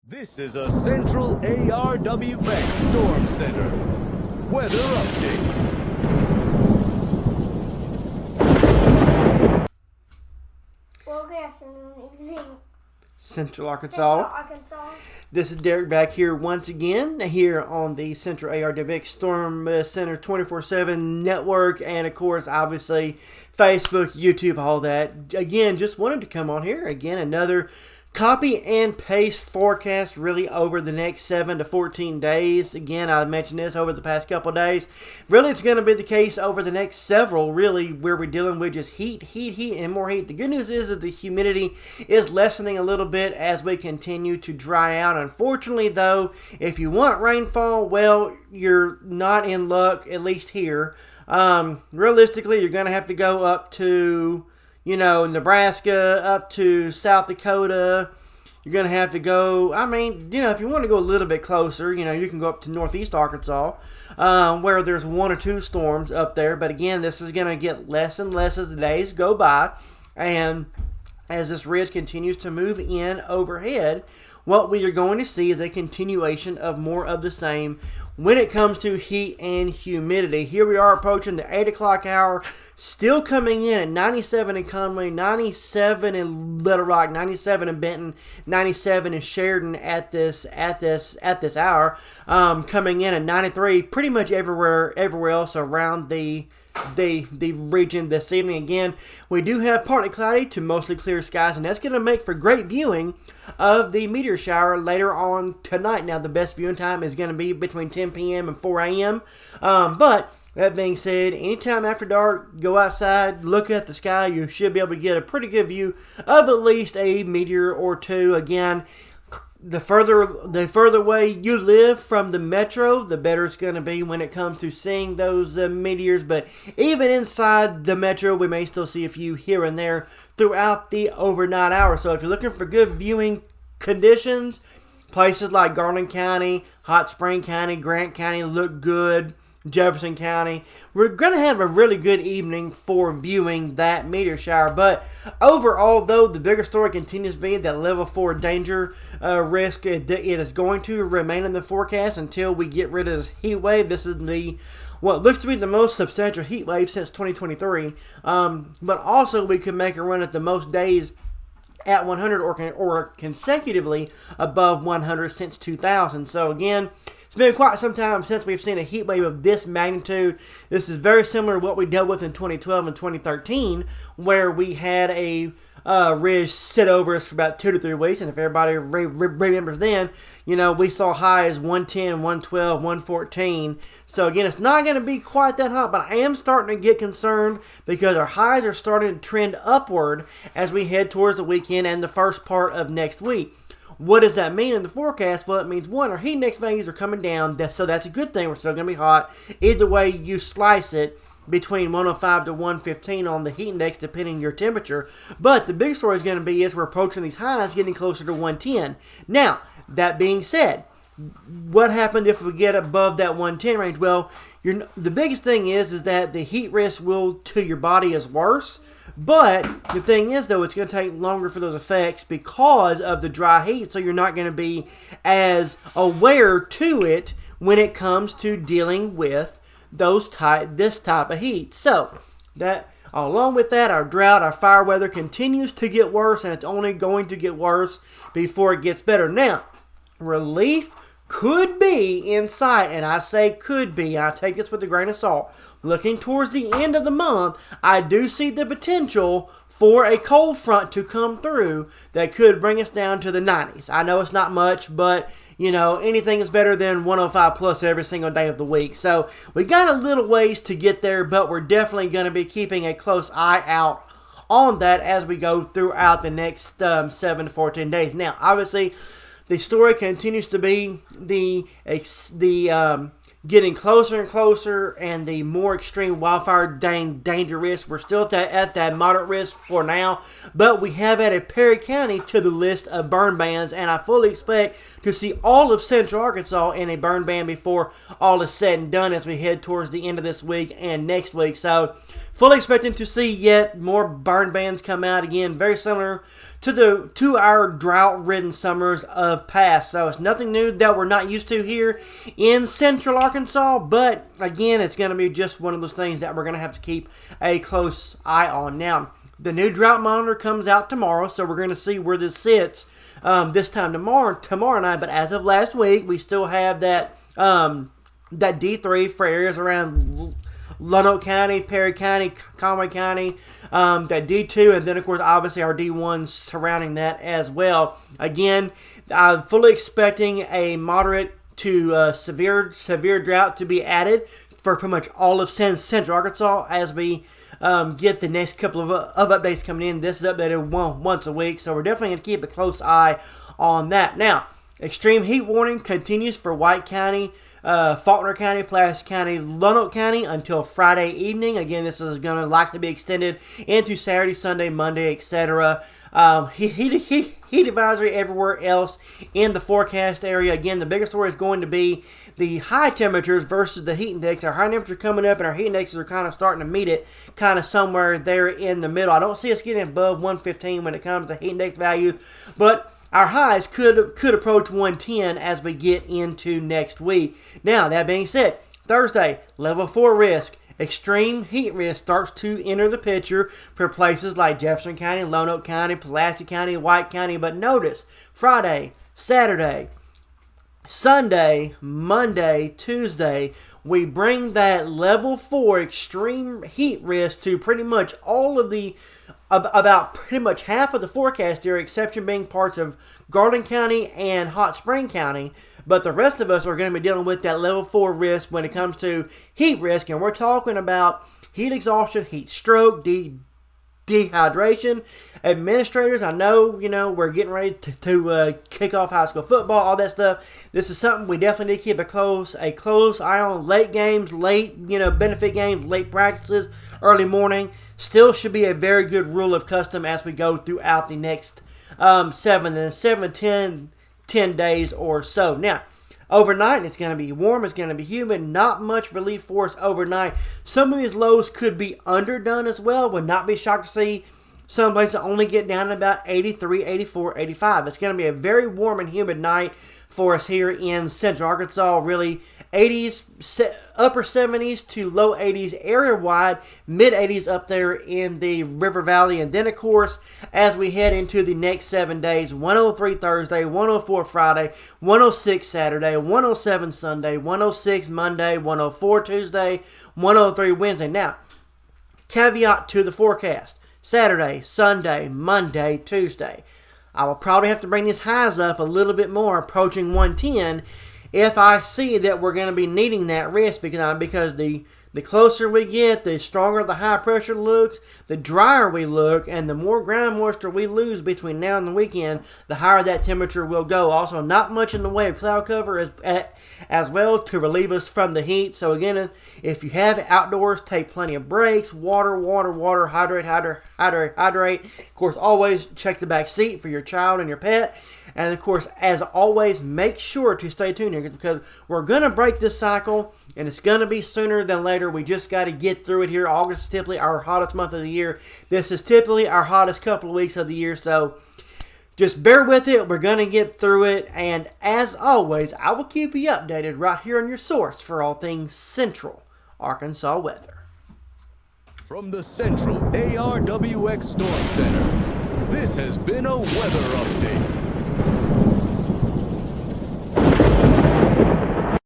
This is a Central ARWX Storm Center weather update. Well, good afternoon, evening. Central Arkansas. Arkansas. This is Derek back here once again here on the Central ARWX Storm Center 24/7 network, and of course, obviously, Facebook, YouTube, all that. Again, just wanted to come on here again, another copy and paste forecast really over the next 7 to 14 days. Again, I mentioned this over the past couple days. Really, it's going to be the case over the next several, really, where we're dealing with just heat, and more heat. The good news is that the humidity is lessening a little bit as we continue to dry out. Unfortunately, though, if you want rainfall, well, you're not in luck, at least here. Realistically, you're going to have to go up to Nebraska, up to South Dakota. You're going to have to go, if you want to go a little bit closer, you can go up to northeast Arkansas, where there's 1 or 2 storms up there. But again, this is going to get less and less as the days go by. And as this ridge continues to move in overhead, what we are going to see is a continuation of more of the same when it comes to heat and humidity. Here we are approaching the 8 o'clock hour, still coming in at 97 in Conway, 97 in Little Rock, 97 in Benton, 97 in Sheridan at this hour, coming in at 93 pretty much everywhere else around the region this evening. Again, we do have partly cloudy to mostly clear skies, and that's going to make for great viewing of the meteor shower later on tonight. Now, the best viewing time is going to be between 10 p.m. and 4 a.m. But that being said, anytime after dark, go outside, look at the sky. You should be able to get a pretty good view of at least a meteor or two. Again, the further away you live from the metro, the better it's going to be when it comes to seeing those meteors. But even inside the metro, we may still see a few here and there throughout the overnight hours. So if you're looking for good viewing conditions, places like Garland County, Hot Spring County, Grant County look good. Jefferson County. We're going to have a really good evening for viewing that meteor shower. But overall, though, the bigger story continues to be that level 4 danger risk. It is going to remain in the forecast until we get rid of this heat wave. This is what looks to be the most substantial heat wave since 2023. But also, we could make a run at the most days at 100 or consecutively above 100 since 2000. So again, it's been quite some time since we've seen a heat wave of this magnitude. This is very similar to what we dealt with in 2012 and 2013, where we had a ridge sit over us for about 2 to 3 weeks. And if everybody remembers then, we saw highs 110, 112, 114. So again, it's not going to be quite that hot, but I am starting to get concerned because our highs are starting to trend upward as we head towards the weekend and the first part of next week. What does that mean in the forecast? Well, it means, one, our heat index values are coming down, so that's a good thing. We're still going to be hot. Either way you slice it, between 105 to 115 on the heat index, depending on your temperature. But the big story is going to be is we're approaching these highs, getting closer to 110. Now, that being said, what happened if we get above that 110 range? Well, the biggest thing is that the heat risk to your body is worse. But the thing is, though, it's going to take longer for those effects because of the dry heat, so you're not going to be as aware to it when it comes to dealing with this type of heat. So, that along with that, our drought, our fire weather continues to get worse, and it's only going to get worse before it gets better. Now, relief could be in sight, and I say could be. I take this with a grain of salt. Looking towards the end of the month, I do see the potential for a cold front to come through that could bring us down to the 90s. I know it's not much, but anything is better than 105 plus every single day of the week. So we got a little ways to get there, but we're definitely going to be keeping a close eye out on that as we go throughout the next 7 to 14 days. Now, obviously, the story continues to be the getting closer and closer and the more extreme wildfire danger risk. We're still at that moderate risk for now, but we have added Perry County to the list of burn bans, and I fully expect to see all of Central Arkansas in a burn ban before all is said and done as we head towards the end of this week and next week. So fully expecting to see yet more burn bans come out again, very similar to our drought-ridden summers of past. So it's nothing new that we're not used to here in Central Arkansas, but again, it's going to be just one of those things that we're going to have to keep a close eye on. Now, the new drought monitor comes out tomorrow, so we're going to see where this sits this time tomorrow night. But as of last week, we still have that D3 for areas around Lonoke County, Perry County, Conway County, that D2, and then of course obviously our D1 surrounding that as well. Again, I'm fully expecting a moderate to severe drought to be added for pretty much all of Central Arkansas as we get the next couple of updates coming in. This is updated once a week, so we're definitely going to keep a close eye on that. Now, extreme heat warning continues for White County, Faulkner County, Pulaski County, Lonoke County until Friday evening. Again, this is going to likely be extended into Saturday, Sunday, Monday, etc. Heat advisory everywhere else in the forecast area. Again, the biggest story is going to be the high temperatures versus the heat index. Our high temperature coming up and our heat indexes are kind of starting to meet it kind of somewhere there in the middle. I don't see us getting above 115 when it comes to heat index value, but our highs could approach 110 as we get into next week. Now, that being said, Thursday, level 4 risk. Extreme heat risk starts to enter the picture for places like Jefferson County, Lonoke County, Pulaski County, White County. But notice, Friday, Saturday, Sunday, Monday, Tuesday, we bring that level 4 extreme heat risk to pretty much all of the about pretty much half of the forecast area, exception being parts of Garland County and Hot Spring County. But the rest of us are going to be dealing with that level 4 risk when it comes to heat risk. And we're talking about heat exhaustion, heat stroke, dehydration. Administrators, I know, we're getting ready to kick off high school football, all that stuff. This is something we definitely need to keep a close eye on. Late games, late, benefit games, late practices, early morning. Still should be a very good rule of custom as we go throughout the next 10 days or so. Now, overnight, it's going to be warm, it's going to be humid, not much relief for us overnight. Some of these lows could be underdone as well. Would not be shocked to see some places only get down to about 83, 84, 85. It's going to be a very warm and humid night for us here in Central Arkansas. Really, 80s, upper 70s to low 80s area-wide, mid-80s up there in the River Valley. And then, of course, as we head into the next 7 days, 103 Thursday, 104 Friday, 106 Saturday, 107 Sunday, 106 Monday, 104 Tuesday, 103 Wednesday. Now, caveat to the forecast. Saturday, Sunday, Monday, Tuesday. I will probably have to bring these highs up a little bit more, approaching 110, if I see that we're going to be needing that risk, because the closer we get, the stronger the high pressure looks, the drier we look, and the more ground moisture we lose between now and the weekend, the higher that temperature will go. Also, not much in the way of cloud cover as well to relieve us from the heat. So again, if you have it outdoors, take plenty of breaks, water, hydrate. Of course, always check the back seat for your child and your pet. And of course, as always, make sure to stay tuned here, because we're going to break this cycle, and it's going to be sooner than later. We just got to get through it here. August is typically our hottest month of the year. This is typically our hottest couple of weeks of the year, so just bear with it. We're going to get through it, and as always, I will keep you updated right here on your source for all things Central Arkansas weather. From the Central ARWX Storm Center, this has been a weather update.